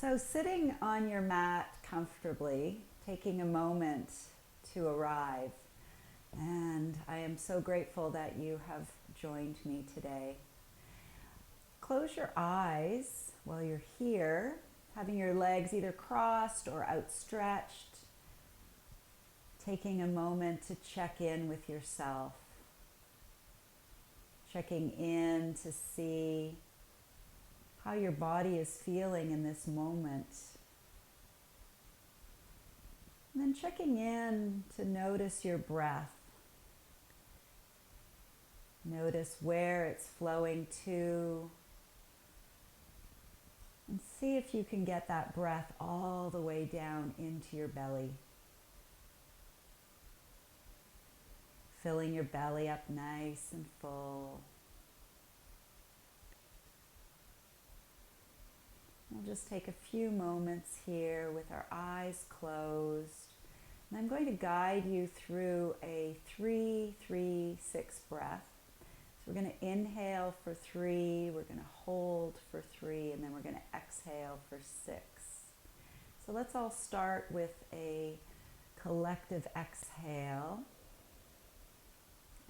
So sitting on your mat comfortably, taking a moment to arrive. And I am so grateful that you have joined me today. Close your eyes while you're here, having your legs either crossed or outstretched, taking a moment to check in with yourself, checking in to see how your body is feeling in this moment. And then checking in to notice your breath. Notice where it's flowing to. And see if you can get that breath all the way down into your belly. Filling your belly up nice and full. We'll just take a few moments here with our eyes closed. And I'm going to guide you through a 3-3-6 breath. So we're going to inhale for 3, we're going to hold for 3, and then we're going to exhale for 6. So let's all start with a collective exhale.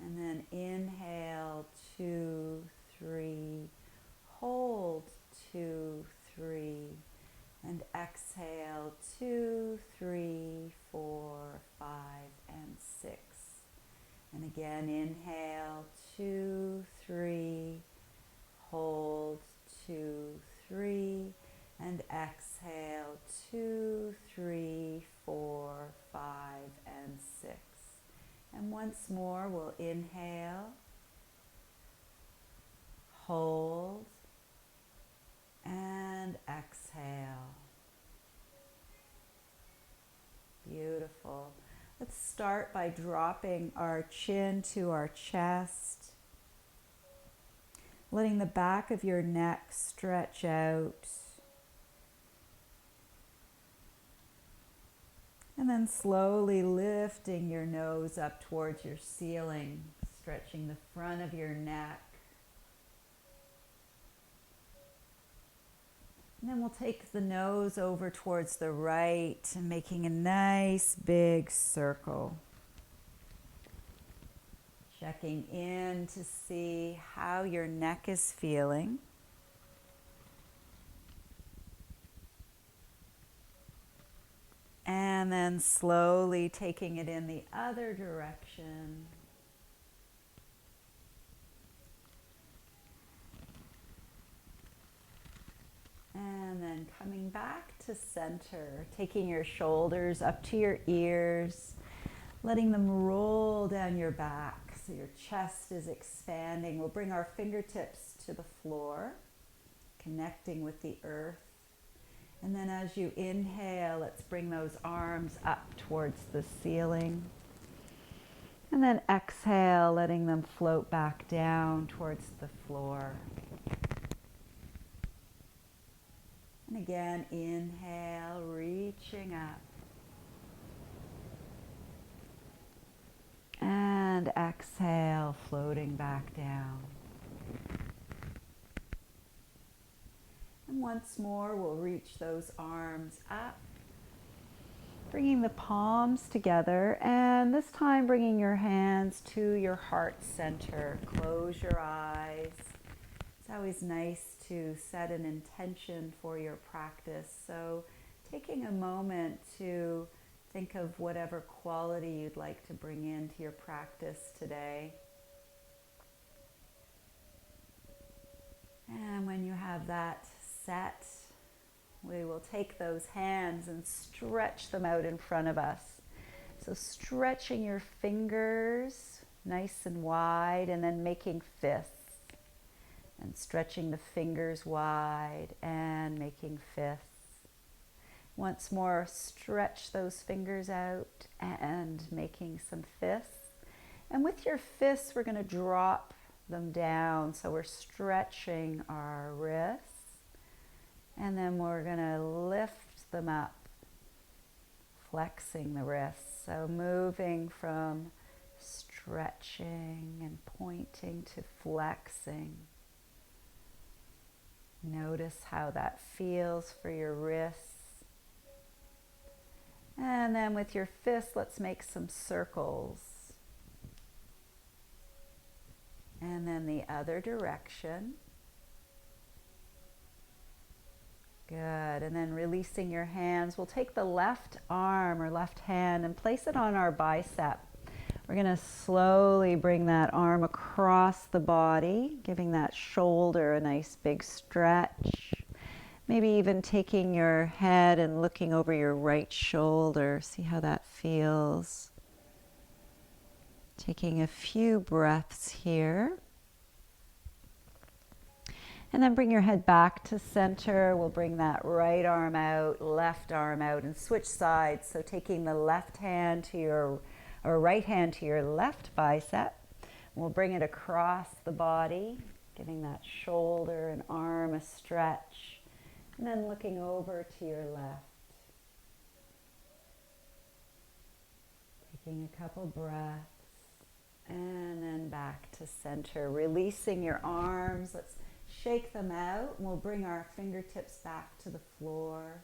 And then inhale, 2, 3, hold, 2, 3, and exhale, 2, 3, 4, 5, and 6. And again, inhale, 2, 3, hold, 2, 3, and exhale, 2, 3, 4, 5, and 6. And once more, we'll inhale, hold, and exhale. Beautiful. Let's start by dropping our chin to our chest, letting the back of your neck stretch out, and then slowly lifting your nose up towards your ceiling, stretching the front of your neck. And then we'll take the nose over towards the right and making a nice big circle. Checking in to see how your neck is feeling. And then slowly taking it in the other direction. And then coming back to center, taking your shoulders up to your ears, letting them roll down your back so your chest is expanding. We'll bring our fingertips to the floor, connecting with the earth. And then as you inhale, let's bring those arms up towards the ceiling. And then exhale, letting them float back down towards the floor. And again, inhale, reaching up. And exhale, floating back down. And once more, we'll reach those arms up, bringing the palms together, and this time bringing your hands to your heart center. Close your eyes. It's always nice to set an intention for your practice, so taking a moment to think of whatever quality you'd like to bring into your practice today. And when you have that set, we will take those hands and stretch them out in front of us. So stretching your fingers nice and wide, and then making fists. And stretching the fingers wide and making fists. Once more, stretch those fingers out and making some fists. And with your fists, we're going to drop them down. So we're stretching our wrists. And then we're going to lift them up, flexing the wrists. So moving from stretching and pointing to flexing. Notice how that feels for your wrists. And then with your fists, let's make some circles. And then the other direction. Good. And then releasing your hands, we'll take the left arm or left hand and place it on our bicep. We're going to slowly bring that arm across the body, giving that shoulder a nice big stretch. Maybe even taking your head and looking over your right shoulder. See how that feels. Taking a few breaths here. And then bring your head back to center. We'll bring that right arm out, left arm out, and switch sides. So taking the left hand to your, or right hand to your left bicep. We'll bring it across the body, giving that shoulder and arm a stretch. And then looking over to your left. Taking a couple breaths. And then back to center. Releasing your arms. Let's shake them out, and we'll bring our fingertips back to the floor.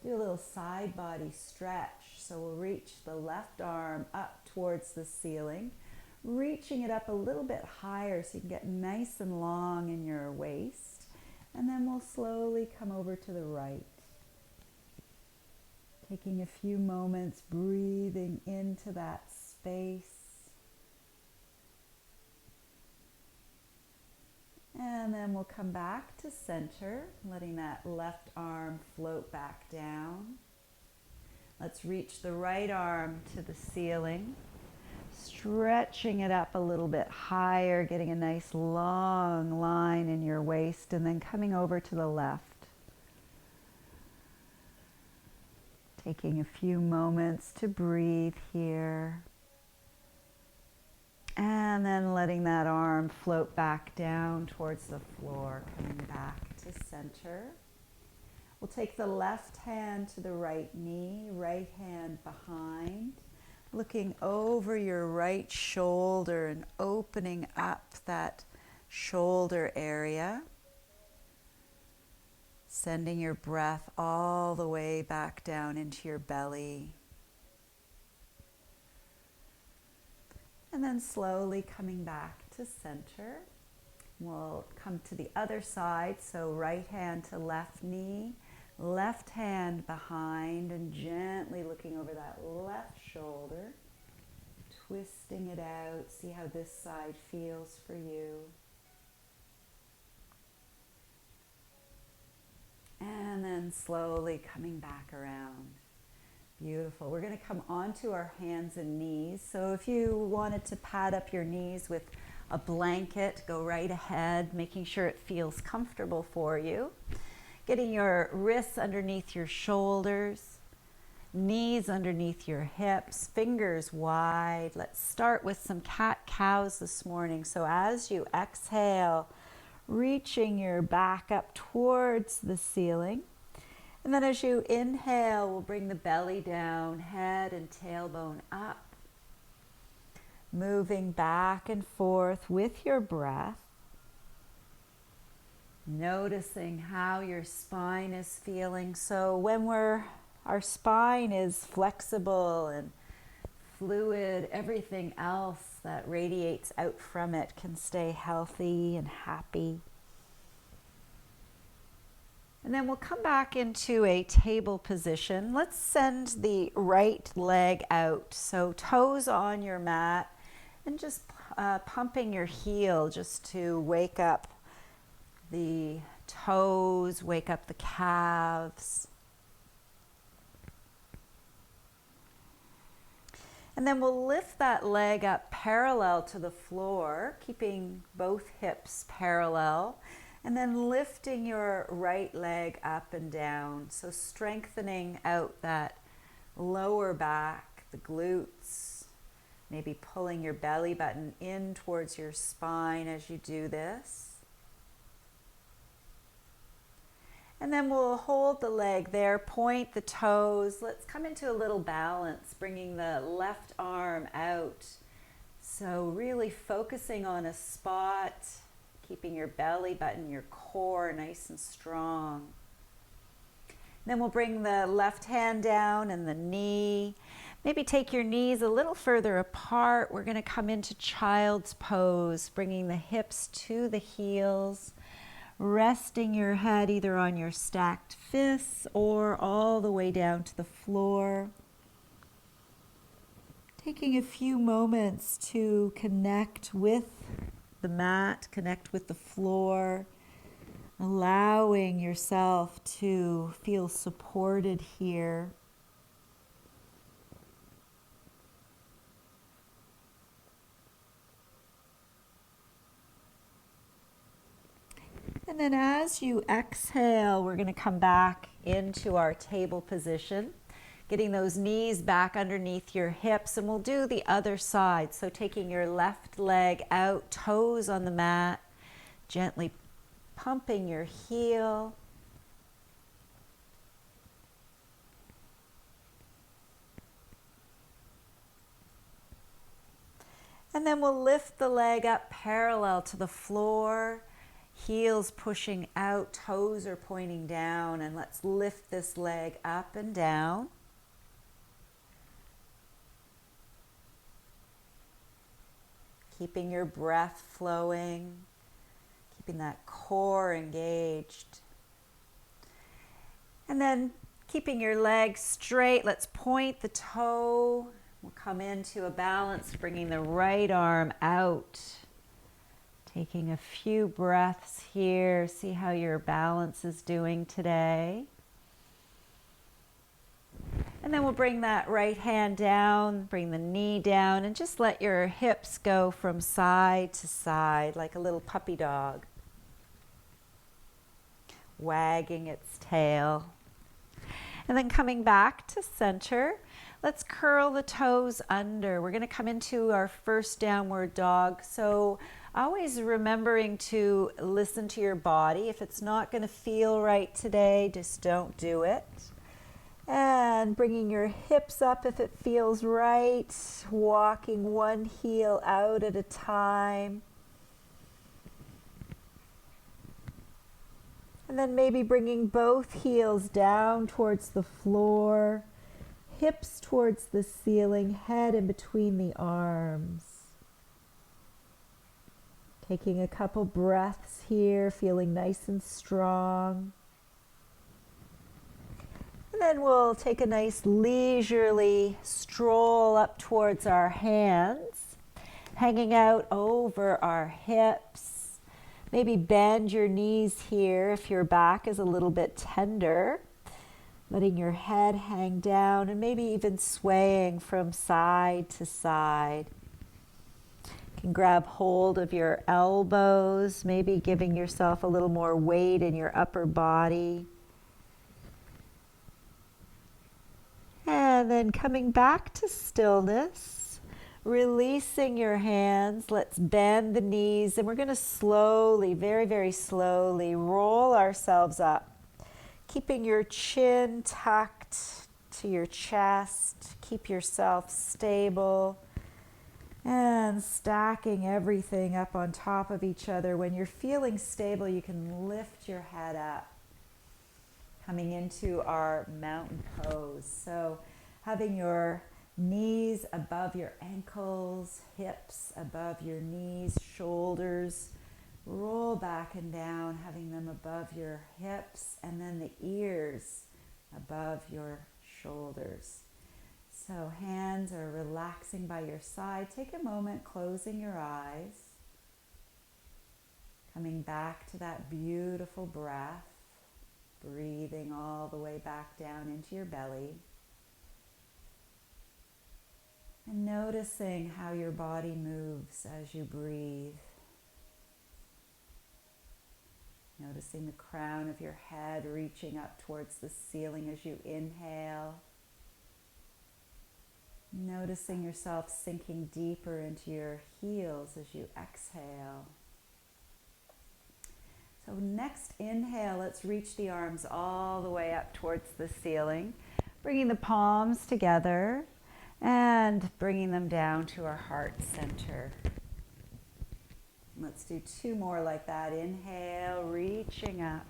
Do a little side body stretch. So we'll reach the left arm up towards the ceiling, reaching it up a little bit higher so you can get nice and long in your waist. And then we'll slowly come over to the right. Taking a few moments, breathing into that space. And then we'll come back to center, letting that left arm float back down. Let's reach the right arm to the ceiling, stretching it up a little bit higher, getting a nice long line in your waist, and then coming over to the left. Taking a few moments to breathe here. And then letting that arm float back down towards the floor, coming back to center. We'll take the left hand to the right knee, right hand behind, looking over your right shoulder and opening up that shoulder area. Sending your breath all the way back down into your belly. And then slowly coming back to center. We'll come to the other side, so right hand to left knee, left hand behind, and gently looking over that left shoulder, twisting it out. See how this side feels for you. And then slowly coming back around. Beautiful. We're going to come onto our hands and knees. So if you wanted to pad up your knees with a blanket, go right ahead, making sure it feels comfortable for you. Getting your wrists underneath your shoulders, knees underneath your hips, fingers wide. Let's start with some cat-cows this morning. So as you exhale, reaching your back up towards the ceiling. And then as you inhale, we'll bring the belly down, head and tailbone up. Moving back and forth with your breath. Noticing how your spine is feeling. So when our spine is flexible and fluid, everything else that radiates out from it can stay healthy and happy. And then we'll come back into a table position. Let's send the right leg out. So toes on your mat and just pumping your heel just to wake up the toes, wake up the calves. And then we'll lift that leg up parallel to the floor, keeping both hips parallel. And then lifting your right leg up and down. So strengthening out that lower back, the glutes. Maybe pulling your belly button in towards your spine as you do this. And then we'll hold the leg there, point the toes. Let's come into a little balance, bringing the left arm out. So really focusing on a spot. keeping your belly button, your core nice and strong. Then we'll bring the left hand down and the knee. Maybe take your knees a little further apart. We're going to come into child's pose, bringing the hips to the heels, resting your head either on your stacked fists or all the way down to the floor. Taking a few moments to connect with the mat, connect with the floor, allowing yourself to feel supported here. And then as you exhale, we're going to come back into our table position, getting those knees back underneath your hips, and we'll do the other side. So taking your left leg out, toes on the mat, gently pumping your heel. And then we'll lift the leg up parallel to the floor, heels pushing out, toes are pointing down, and let's lift this leg up and down. Keeping your breath flowing, keeping that core engaged. And then keeping your legs straight, let's point the toe. We'll come into a balance, bringing the right arm out. Taking a few breaths here, see how your balance is doing today. And then we'll bring that right hand down, bring the knee down, and just let your hips go from side to side like a little puppy dog, wagging its tail. And then coming back to center, let's curl the toes under. We're going to come into our first downward dog. So always remembering to listen to your body. If it's not going to feel right today, just don't do it. And bringing your hips up if it feels right, walking one heel out at a time. And then maybe bringing both heels down towards the floor, hips towards the ceiling, head in between the arms. Taking a couple breaths here, feeling nice and strong. And then we'll take a nice leisurely stroll up towards our hands, hanging out over our hips. Maybe bend your knees here if your back is a little bit tender. Letting your head hang down and maybe even swaying from side to side. You can grab hold of your elbows, maybe giving yourself a little more weight in your upper body. And then coming back to stillness, releasing your hands. Let's bend the knees, and we're going to slowly, very, very slowly roll ourselves up. Keeping your chin tucked to your chest, keep yourself stable, and stacking everything up on top of each other. When you're feeling stable, you can lift your head up, coming into our mountain pose. So having your knees above your ankles, hips above your knees, shoulders roll back and down, having them above your hips, and then the ears above your shoulders. So hands are relaxing by your side. Take a moment, closing your eyes, coming back to that beautiful breath, breathing all the way back down into your belly, and noticing how your body moves as you breathe. Noticing the crown of your head reaching up towards the ceiling as you inhale. Noticing yourself sinking deeper into your heels as you exhale. So next inhale, let's reach the arms all the way up towards the ceiling, bringing the palms together and bringing them down to our heart center. Let's do 2 more like that. Inhale, reaching up.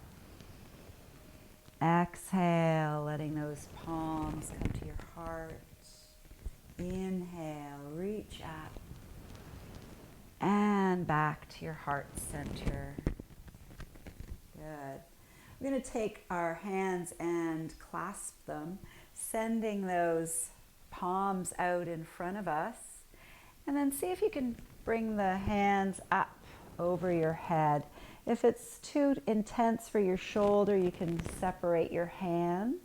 Exhale, letting those palms come to your heart. Inhale, reach up. And back to your heart center. Good. We're going to take our hands and clasp them, sending those palms out in front of us. And then see if you can bring the hands up over your head. If it's too intense for your shoulder, you can separate your hands.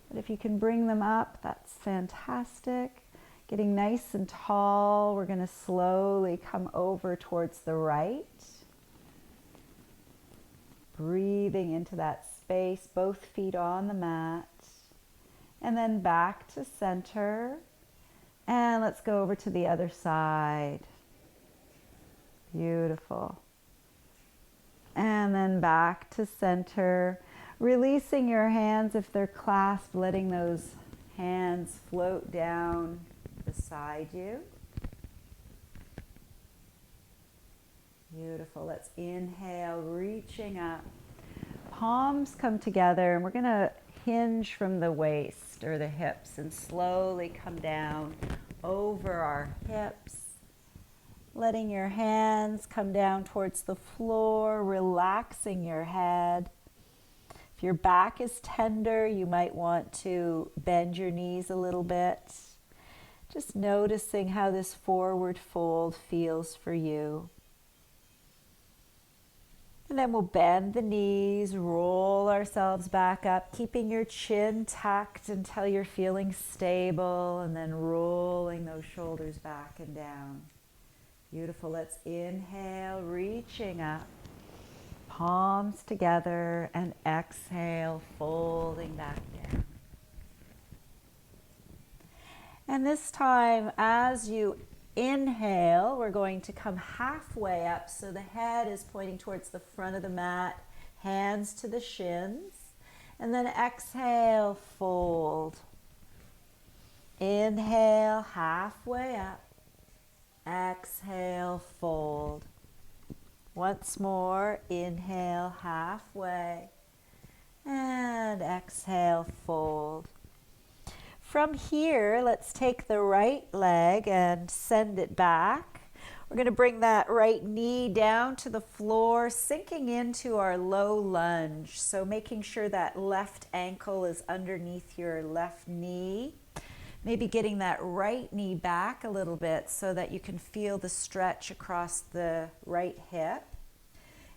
But if you can bring them up, that's fantastic. Getting nice and tall, we're going to slowly come over towards the right. Breathing into that space, both feet on the mat. And then back to center. And let's go over to the other side. Beautiful. And then back to center. Releasing your hands if they're clasped, letting those hands float down beside you. Beautiful. Let's inhale, reaching up. Palms come together, and we're going to hinge from the waist or the hips and slowly come down over our hips. Letting your hands come down towards the floor, relaxing your head. If your back is tender, you might want to bend your knees a little bit. Just noticing how this forward fold feels for you. And then we'll bend the knees, roll ourselves back up, keeping your chin tucked until you're feeling stable, and then rolling those shoulders back and down. Beautiful. Let's inhale, reaching up, palms together, and exhale, folding back down. And this time, as you inhale, we're going to come halfway up, so the head is pointing towards the front of the mat, hands to the shins, and then exhale, fold. Inhale, halfway up. Exhale, fold. Once more, inhale, halfway, and exhale, fold. From here, let's take the right leg and send it back. We're going to bring that right knee down to the floor, sinking into our low lunge. So making sure that left ankle is underneath your left knee. Maybe getting that right knee back a little bit so that you can feel the stretch across the right hip.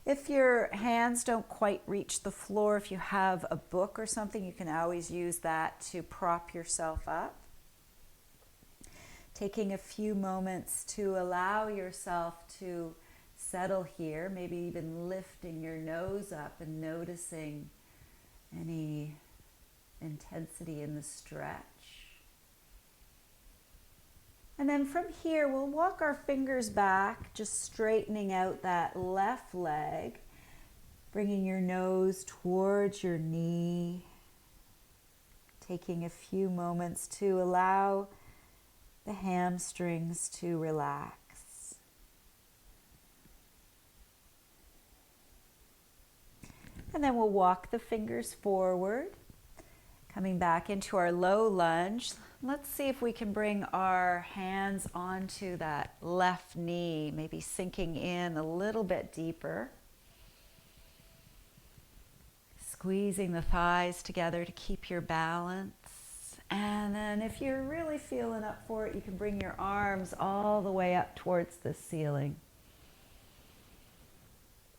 If your hands don't quite reach the floor, if you have a book or something, you can always use that to prop yourself up. Taking a few moments to allow yourself to settle here, maybe even lifting your nose up and noticing any intensity in the stretch. And then from here, we'll walk our fingers back, just straightening out that left leg, bringing your nose towards your knee, taking a few moments to allow the hamstrings to relax. And then we'll walk the fingers forward, coming back into our low lunge. Let's see if we can bring our hands onto that left knee, maybe sinking in a little bit deeper. Squeezing the thighs together to keep your balance. And then if you're really feeling up for it, you can bring your arms all the way up towards the ceiling.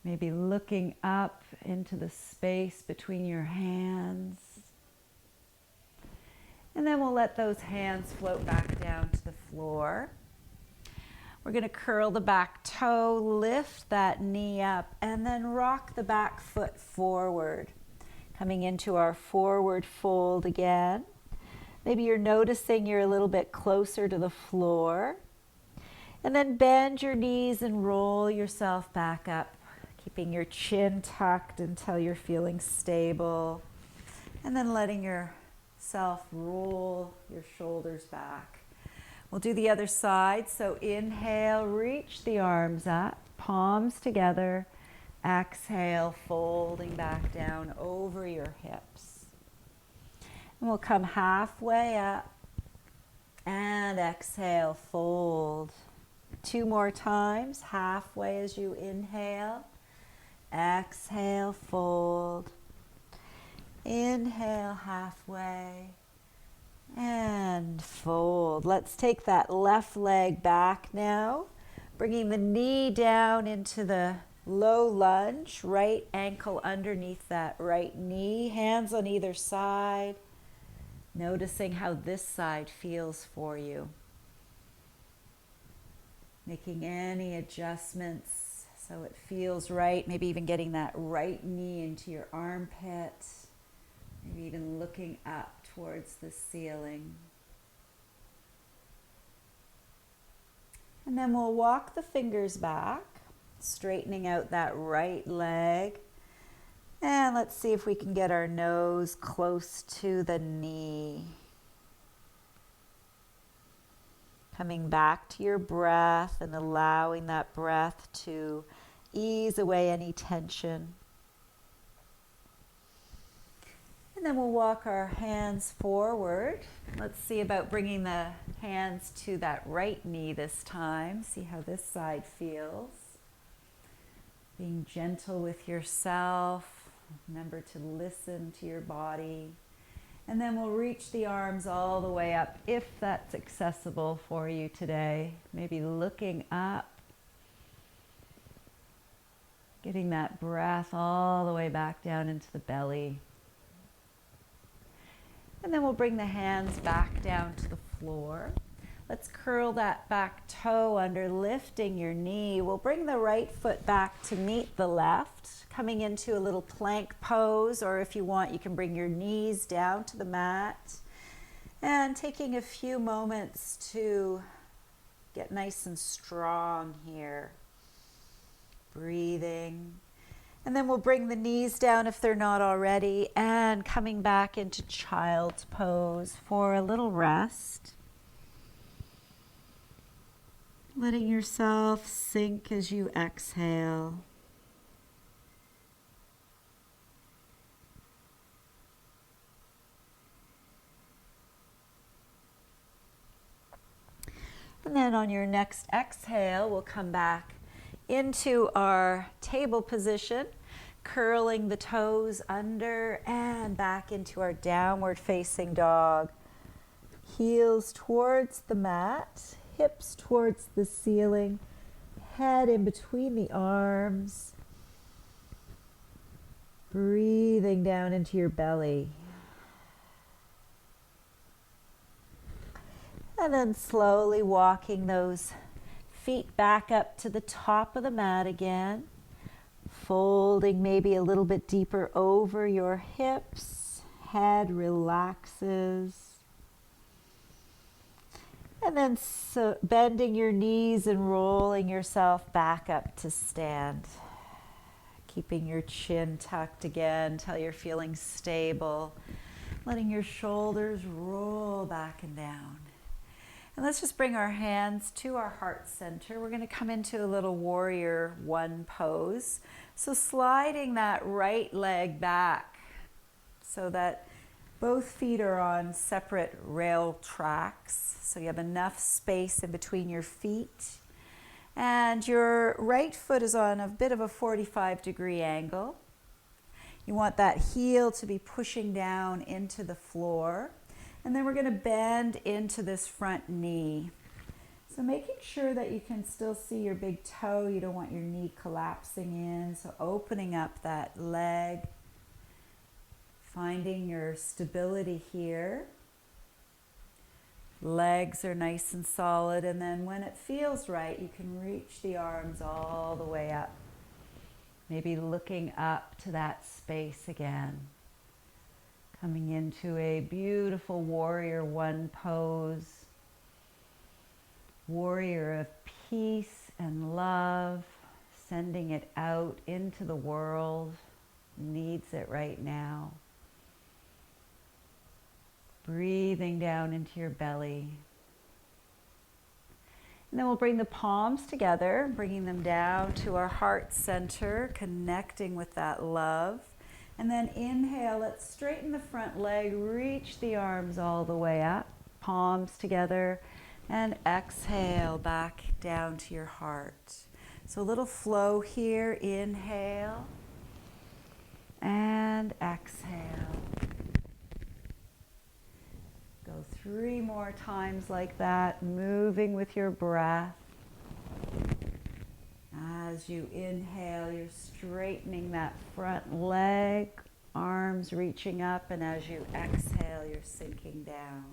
Maybe looking up into the space between your hands. And then we'll let those hands float back down to the floor. We're going to curl the back toe, lift that knee up, and then rock the back foot forward. Coming into our forward fold again. Maybe you're noticing you're a little bit closer to the floor. And then bend your knees and roll yourself back up, keeping your chin tucked until you're feeling stable. And then letting yourself roll your shoulders back. We'll do the other side. So inhale, reach the arms up, palms together. Exhale, folding back down over your hips. And we'll come halfway up and exhale, fold. 2 more times, halfway as you inhale. Exhale, fold. Inhale, halfway. And fold. Let's take that left leg back now, bringing the knee down into the low lunge, right ankle underneath that right knee, hands on either side, noticing how this side feels for you. Making any adjustments so it feels right, maybe even getting that right knee into your armpit, maybe even looking up towards the ceiling. And then we'll walk the fingers back, straightening out that right leg. And let's see if we can get our nose close to the knee. Coming back to your breath and allowing that breath to ease away any tension. And then we'll walk our hands forward. Let's see about bringing the hands to that right knee this time. See how this side feels. Being gentle with yourself. Remember to listen to your body. And then we'll reach the arms all the way up if that's accessible for you today. Maybe looking up. Getting that breath all the way back down into the belly. And then we'll bring the hands back down to the floor. Let's curl that back toe under, lifting your knee. We'll bring the right foot back to meet the left, coming into a little plank pose, or if you want, you can bring your knees down to the mat. And taking a few moments to get nice and strong here. Breathing. And then we'll bring the knees down if they're not already, and coming back into child's pose for a little rest. Letting yourself sink as you exhale. And then on your next exhale, we'll come back into our table position, curling the toes under and back into our downward facing dog. Heels towards the mat, hips towards the ceiling, head in between the arms. Breathing down into your belly. And then slowly walking those feet back up to the top of the mat again. Folding maybe a little bit deeper over your hips. Head relaxes. And then bending your knees and rolling yourself back up to stand. Keeping your chin tucked again till you're feeling stable. Letting your shoulders roll back and down. And let's just bring our hands to our heart center. We're going to come into a little warrior one pose. So sliding that right leg back so that both feet are on separate rail tracks. So you have enough space in between your feet. And your right foot is on a bit of a 45-degree angle. You want that heel to be pushing down into the floor. And then we're going to bend into this front knee. So making sure that you can still see your big toe. You don't want your knee collapsing in. So opening up that leg. Finding your stability here. Legs are nice and solid. And then when it feels right, you can reach the arms all the way up. Maybe looking up to that space again. Coming into a beautiful warrior one pose. Warrior of peace and love. Sending it out into the world. Needs it right now. Breathing down into your belly. And then we'll bring the palms together, bringing them down to our heart center, connecting with that love. And then inhale, let's straighten the front leg, reach the arms all the way up, palms together, and exhale back down to your heart. So a little flow here, inhale and exhale. Go 3 more times like that, moving with your breath. As you inhale, you're straightening that front leg, arms reaching up, and as you exhale, you're sinking down.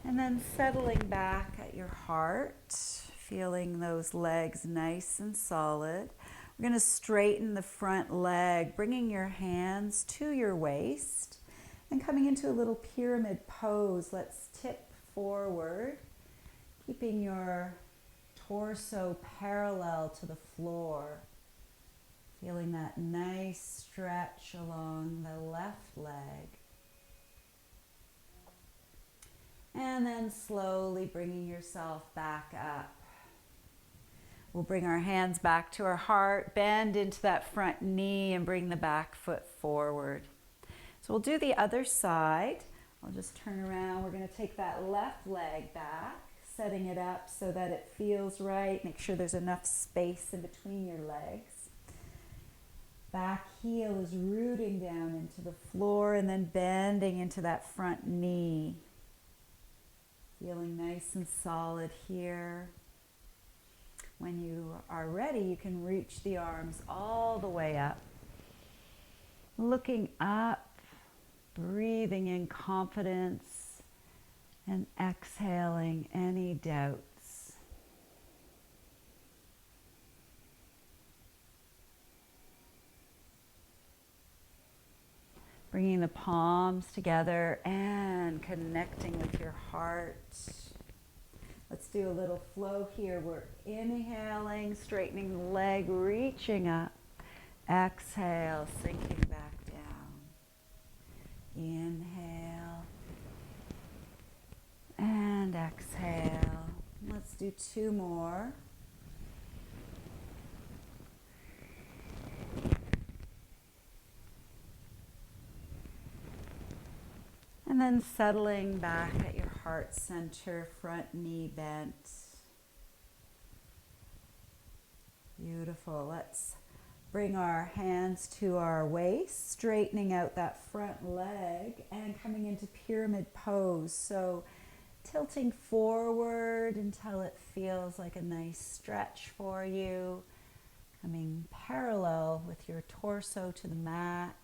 And then settling back at your heart, feeling those legs nice and solid. We're going to straighten the front leg, bringing your hands to your waist and coming into a little pyramid pose. Let's tip forward, keeping your torso parallel to the floor. Feeling that nice stretch along the left leg. And then slowly bringing yourself back up. We'll bring our hands back to our heart, bend into that front knee and bring the back foot forward. So we'll do the other side. I'll just turn around. We're going to take that left leg back, setting it up so that it feels right. Make sure there's enough space in between your legs. Back heel is rooting down into the floor and then bending into that front knee. Feeling nice and solid here. When you are ready, you can reach the arms all the way up. Looking up, breathing in confidence, and exhaling any doubts. Bringing the palms together and connecting with your heart. Let's do a little flow here. We're inhaling, straightening the leg, reaching up. Exhale, sinking back down. Inhale and exhale. Let's do 2 more. And then settling back at your heart center, front knee bent. Beautiful. Let's bring our hands to our waist, straightening out that front leg and coming into pyramid pose. So tilting forward until it feels like a nice stretch for you. Coming parallel with your torso to the mat.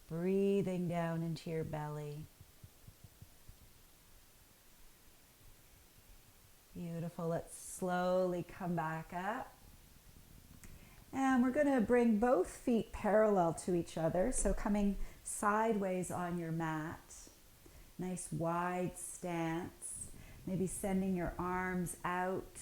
Breathing down into your belly. Beautiful. Let's slowly come back up. And we're going to bring both feet parallel to each other. So coming sideways on your mat. Nice wide stance. Maybe sending your arms out.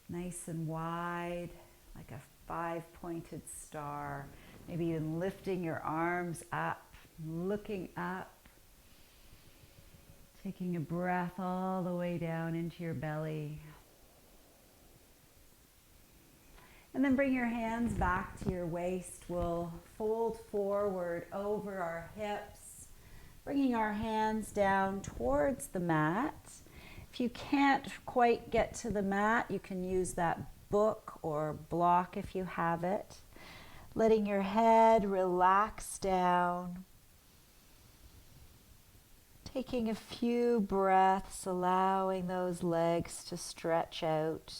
Nice and wide, like a 5-pointed star. Maybe even lifting your arms up, looking up, taking a breath all the way down into your belly. And then bring your hands back to your waist. We'll fold forward over our hips, bringing our hands down towards the mat. If you can't quite get to the mat, you can use that book or block if you have it. Letting your head relax down. Taking a few breaths, allowing those legs to stretch out.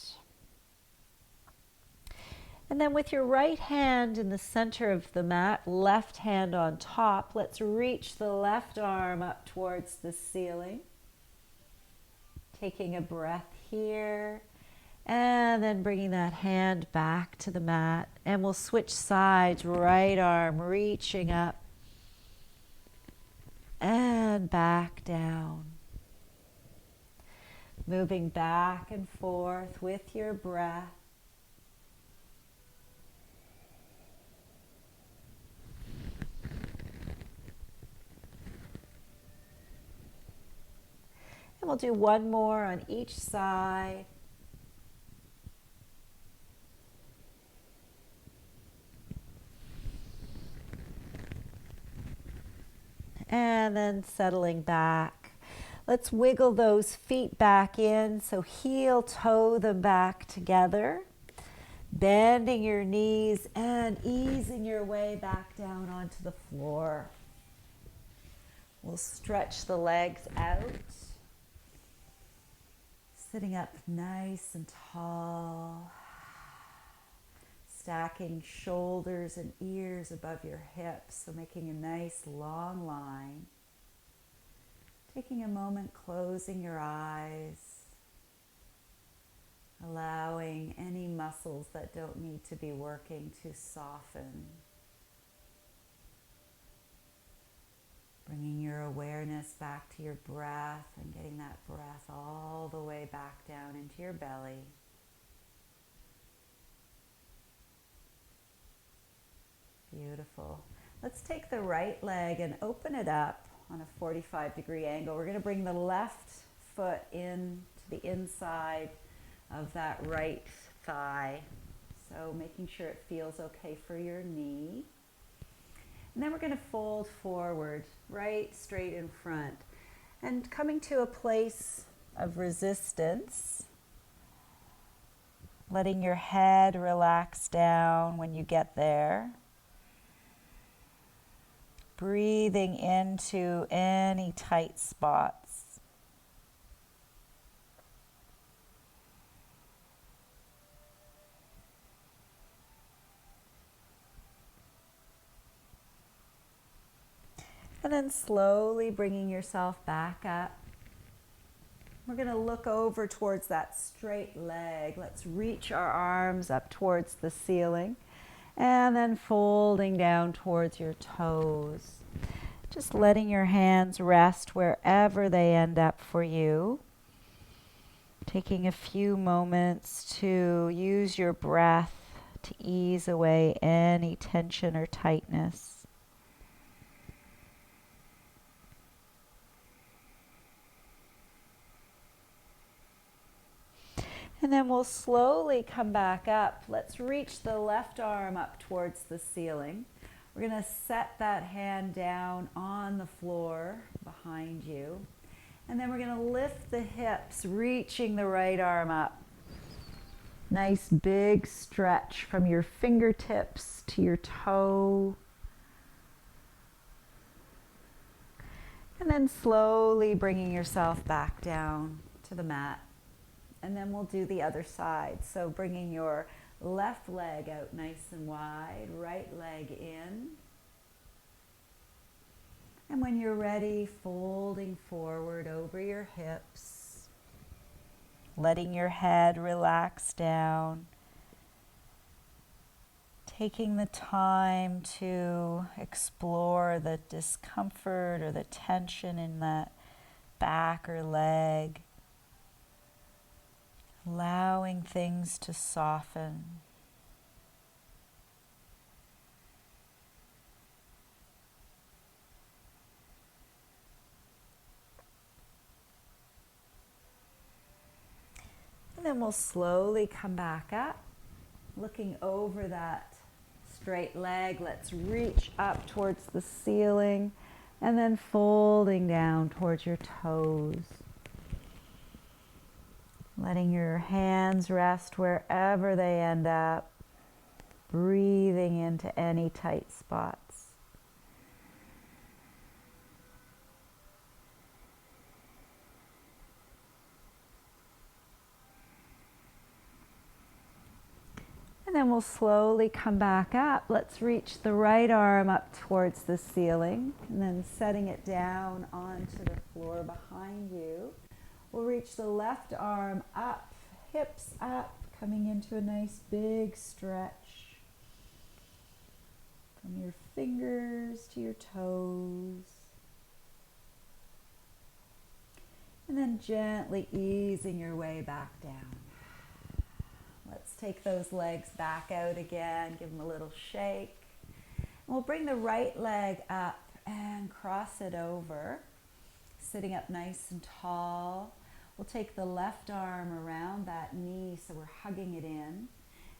And then with your right hand in the center of the mat, left hand on top, let's reach the left arm up towards the ceiling. Taking a breath here. And then bringing that hand back to the mat. And we'll switch sides, right arm reaching up. And back down. Moving back and forth with your breath. And we'll do one more on each side. And then settling back. Let's wiggle those feet back in. So heel, toe them back together. Bending your knees and easing your way back down onto the floor. We'll stretch the legs out. Sitting up nice and tall. Stacking shoulders and ears above your hips, so making a nice long line. Taking a moment, closing your eyes, allowing any muscles that don't need to be working to soften. Bringing your awareness back to your breath and getting that breath all the way back down into your belly. Beautiful. Let's take the right leg and open it up on a 45-degree angle. We're going to bring the left foot in to the inside of that right thigh. So making sure it feels okay for your knee. And then we're going to fold forward, right straight in front. And coming to a place of resistance. Letting your head relax down when you get there. Breathing into any tight spots. And then slowly bringing yourself back up. We're going to look over towards that straight leg. Let's reach our arms up towards the ceiling. And then folding down towards your toes. Just letting your hands rest wherever they end up for you. Taking a few moments to use your breath to ease away any tension or tightness. And then we'll slowly come back up. Let's reach the left arm up towards the ceiling. We're going to set that hand down on the floor behind you. And then we're going to lift the hips, reaching the right arm up. Nice big stretch from your fingertips to your toe. And then slowly bringing yourself back down to the mat. And then we'll do the other side. So bringing your left leg out nice and wide, right leg in. And when you're ready, folding forward over your hips. Letting your head relax down. Taking the time to explore the discomfort or the tension in that back or leg. Allowing things to soften. And then we'll slowly come back up, looking over that straight leg. Let's reach up towards the ceiling and then folding down towards your toes. Letting your hands rest wherever they end up. Breathing into any tight spots. And then we'll slowly come back up. Let's reach the right arm up towards the ceiling and then setting it down onto the floor behind you. We'll reach the left arm up, hips up, coming into a nice big stretch. From your fingers to your toes. And then gently easing your way back down. Let's take those legs back out again, give them a little shake. And we'll bring the right leg up and cross it over. sitting up nice and tall. We'll take the left arm around that knee so we're hugging it in.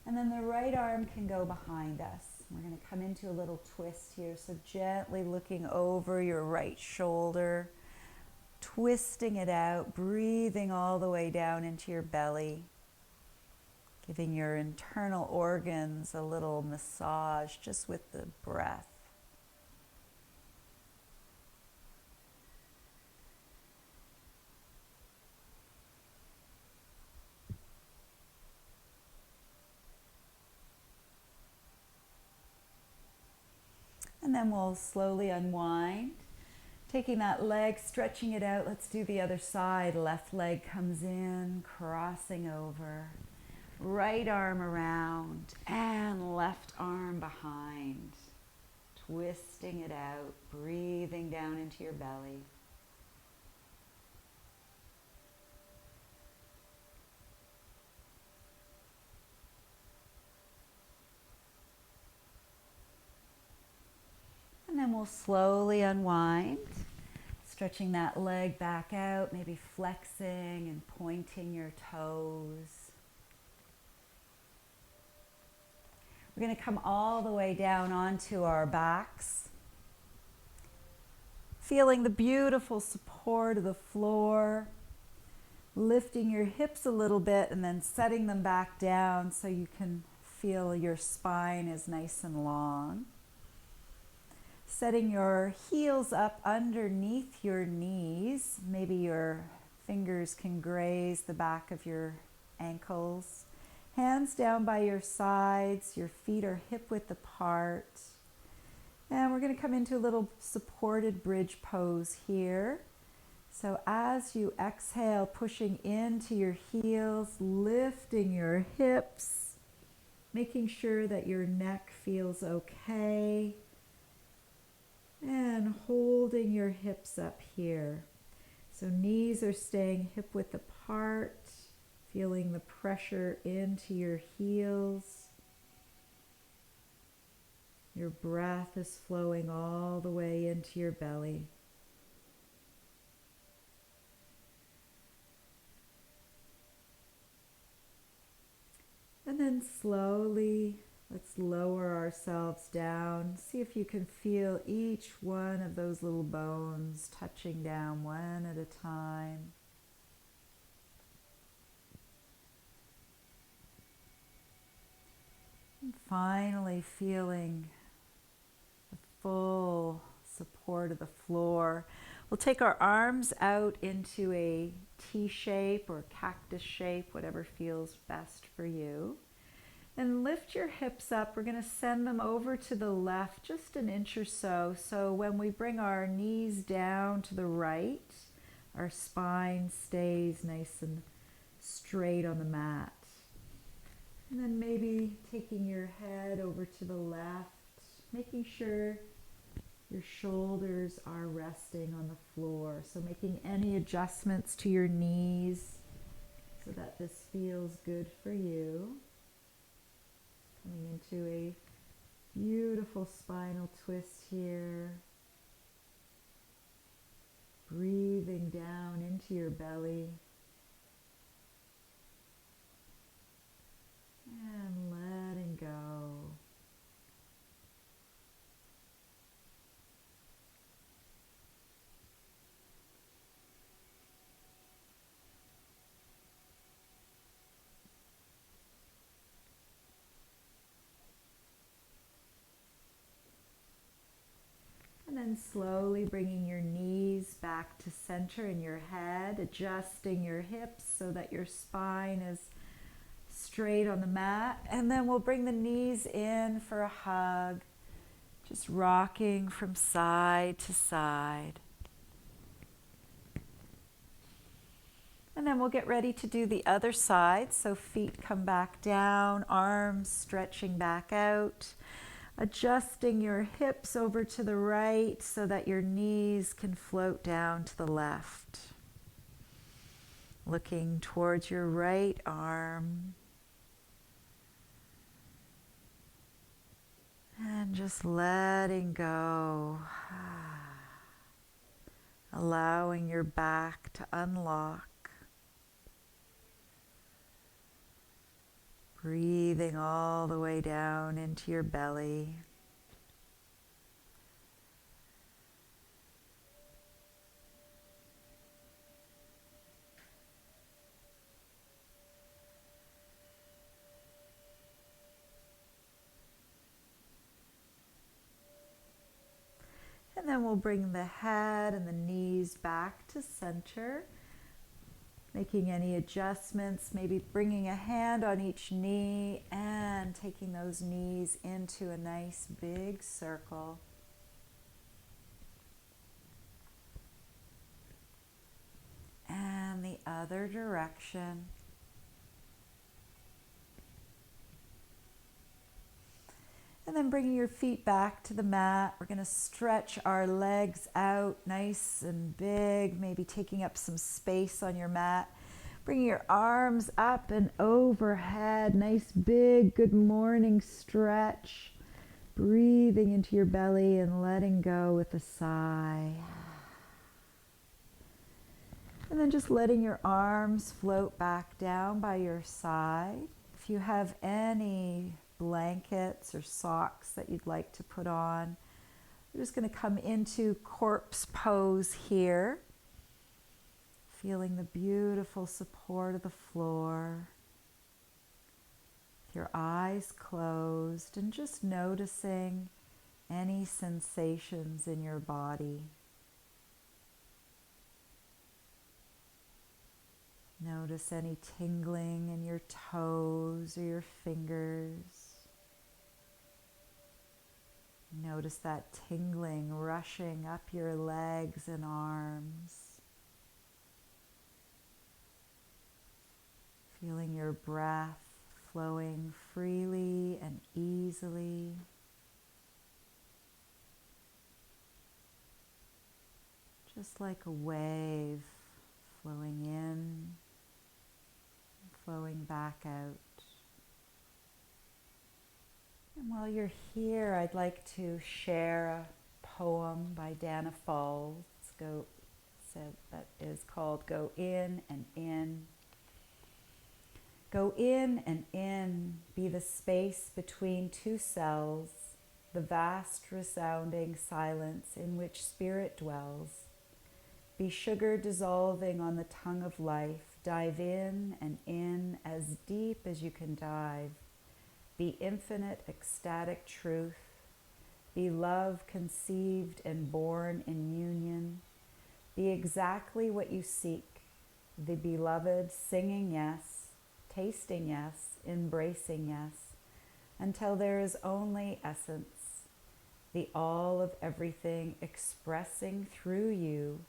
And then the right arm can go behind us. We're going to come into a little twist here. So gently looking over your right shoulder, twisting it out, breathing all the way down into your belly, giving your internal organs a little massage just with the breath. And then we'll slowly unwind. Taking that leg, stretching it out. Let's do the other side. Left leg comes in, crossing over. Right arm around and left arm behind. Twisting it out, breathing down into your belly. And then we'll slowly unwind, stretching that leg back out, maybe flexing and pointing your toes. We're going to come all the way down onto our backs, feeling the beautiful support of the floor, lifting your hips a little bit and then setting them back down so you can feel your spine is nice and long. Setting your heels up underneath your knees. Maybe your fingers can graze the back of your ankles. Hands down by your sides. Your feet are hip width apart. And we're going to come into a little supported bridge pose here. So as you exhale, pushing into your heels, lifting your hips, making sure that your neck feels okay. And holding your hips up here. So knees are staying hip width apart, feeling the pressure into your heels. Your breath is flowing all the way into your belly. And then slowly, let's lower ourselves down. See if you can feel each one of those little bones touching down one at a time. And finally feeling the full support of the floor. We'll take our arms out into a T shape or cactus shape, whatever feels best for you. And lift your hips up. We're going to send them over to the left just an inch or so. So when we bring our knees down to the right, our spine stays nice and straight on the mat. And then maybe taking your head over to the left, making sure your shoulders are resting on the floor. So making any adjustments to your knees so that this feels good for you. Coming into a beautiful spinal twist here. Breathing down into your belly. And letting go. And then slowly bringing your knees back to center in your head, adjusting your hips so that your spine is straight on the mat. And then we'll bring the knees in for a hug, just rocking from side to side. And then we'll get ready to do the other side. So feet come back down, arms stretching back out. Adjusting your hips over to the right so that your knees can float down to the left. Looking towards your right arm. And just letting go allowing your back to unlock. Breathing all the way down into your belly. And then we'll bring the head and the knees back to center. Making any adjustments, maybe bringing a hand on each knee and taking those knees into a nice big circle. And the other direction. And then bringing your feet back to the mat, we're going to stretch our legs out nice and big, maybe taking up some space on your mat. Bringing your arms up and overhead, nice big good morning stretch. Breathing into your belly and letting go with a sigh. And then just letting your arms float back down by your side. If you have any blankets or socks that you'd like to put on, we're just going to come into corpse pose here. Feeling the beautiful support of the floor. With your eyes closed and just noticing any sensations in your body. Notice any tingling in your toes or your fingers. Notice that tingling rushing up your legs and arms. Feeling your breath flowing freely and easily. Just like a wave flowing in, flowing back out. And while you're here, I'd like to share a poem by Dana Falls that is called Go In and In. Go in and in, be the space between two cells, the vast resounding silence in which spirit dwells. Be sugar dissolving on the tongue of life, dive in and in as deep as you can dive. Be infinite ecstatic truth, be love conceived and born in union. Be exactly what you seek, the beloved singing yes, tasting yes, embracing yes, until there is only essence, the all of everything expressing through you,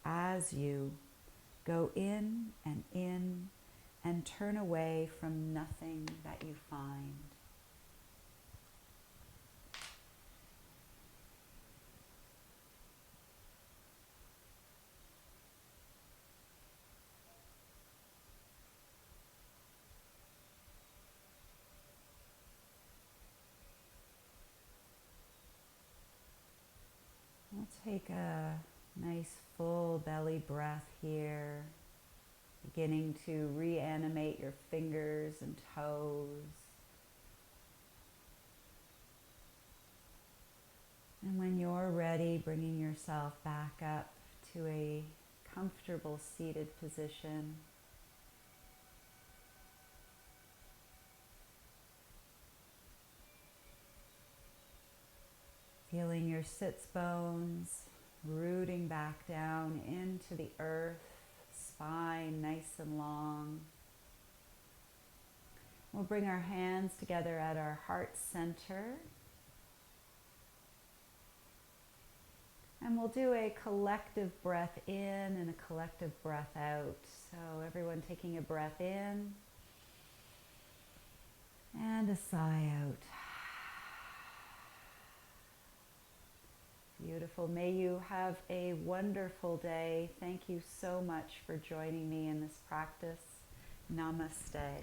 as you. Go in and turn away from nothing that you find. We'll take a nice full belly breath here, beginning to reanimate your fingers and toes. And when you're ready, bringing yourself back up to a comfortable seated position. Feeling your sits bones rooting back down into the earth, spine nice and long. We'll bring our hands together at our heart center. And we'll do a collective breath in and a collective breath out. So everyone taking a breath in and a sigh out. Beautiful. May you have a wonderful day. Thank you so much for joining me in this practice. Namaste.